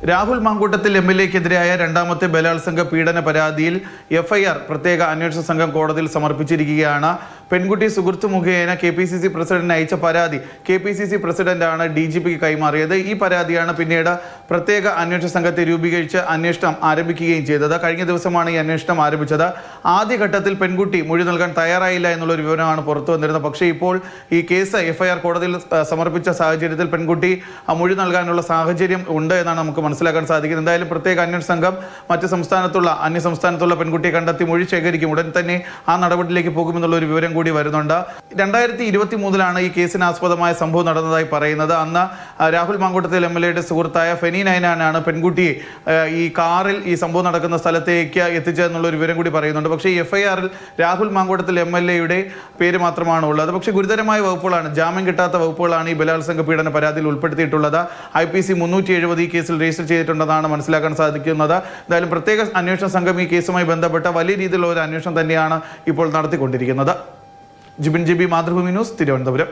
രാഹുൽ മാങ്കൂട്ടത്തിൽ എംഎൽഎക്കെതിരായ രണ്ടാമത്തെ ബലാത്സംഗ പീഡന പരാതിയിൽ എഫ്ഐആർ പ്രത്യേക അന്വേഷണ സംഘം കോടതിയിൽ സമർപ്പിച്ചിരിക്കുകയാണ്. പെൺകുട്ടി സുഹൃത്ത് മുഖേന KPCC പ്രസിഡന്റിന് അയച്ച പരാതി KPCC പ്രസിഡന്റാണ് DGPക്ക് കൈമാറിയത്. ഈ പരാതിയാണ് പിന്നീട് പ്രത്യേക അന്വേഷണ സംഘത്തെ രൂപീകരിച്ച് അന്വേഷണം ആരംഭിക്കുകയും ചെയ്തത്. കഴിഞ്ഞ ദിവസമാണ് ഈ അന്വേഷണം ആരംഭിച്ചത്. ആദ്യഘട്ടത്തിൽ പെൺകുട്ടി മൊഴി നൽകാൻ തയ്യാറായില്ല എന്നുള്ളൊരു വിവരമാണ് പുറത്തു വന്നിരുന്നത്. പക്ഷേ ഇപ്പോൾ ഈ കേസ് എഫ്ഐആർ കോടതിയിൽ സമർപ്പിച്ച സാഹചര്യത്തിൽ പെൺകുട്ടി മൊഴി നൽകാനുള്ള സാഹചര്യം ഉണ്ട് എന്നാണ് നമുക്ക് മനസ്സിലാക്കാൻ സാധിക്കുന്നത്. എന്തായാലും പ്രത്യേക അന്വേഷണ സംഘം മറ്റ് അന്യസംസ്ഥാനത്തുള്ള പെൺകുട്ടിയെ കണ്ടെത്തി മൊഴി ശേഖരിക്കും. ഉടൻ തന്നെ ആ നടപടിയിലേക്ക് പോകുമെന്നുള്ള ഒരു വിവരം കൂടി വരുന്നുണ്ട്. 2023 ഈ കേസിന് ആസ്പദമായ സംഭവം നടന്നതായി പറയുന്നത്. അന്ന് രാഹുൽ മാങ്കൂട്ടത്തിൽ MLAയുടെ സുഹൃത്തായ ഫെനി നൈനാനാണ് പെൺകുട്ടിയെ ഈ കാറിൽ ഈ സംഭവം നടക്കുന്ന സ്ഥലത്തേക്ക് എത്തിച്ചതെന്നുള്ള ഒരു വിവരം കൂടി പറയുന്നുണ്ട്. പക്ഷേ ഈ എഫ്ഐആറിൽ രാഹുൽ മാങ്കൂട്ടത്തിൽ MLAയുടെ പേര് മാത്രമാണ് ഉള്ളത്. പക്ഷേ ഗുരുതരമായ വകുപ്പുകളാണ്, ജാമ്യം കിട്ടാത്ത വകുപ്പുകളാണ് ഈ ബലാത്സംഗ പീഡന പരാതിയിൽ ഉൾപ്പെടുത്തിയിട്ടുള്ളത്. IPC 370 ഈ കേസിൽ രജിസ്റ്റർ ചെയ്തിട്ടുണ്ടെന്നാണ് മനസ്സിലാക്കാൻ സാധിക്കുന്നത്. എന്തായാലും പ്രത്യേക അന്വേഷണ സംഘം ഈ കേസുമായി ബന്ധപ്പെട്ട വലിയ രീതിയിലുള്ള ഒരു അന്വേഷണം തന്നെയാണ് ഇപ്പോൾ നടത്തിക്കൊണ്ടിരിക്കുന്നത്. Jibin JB, Mathrubhumi news, Thiruvananthapuram.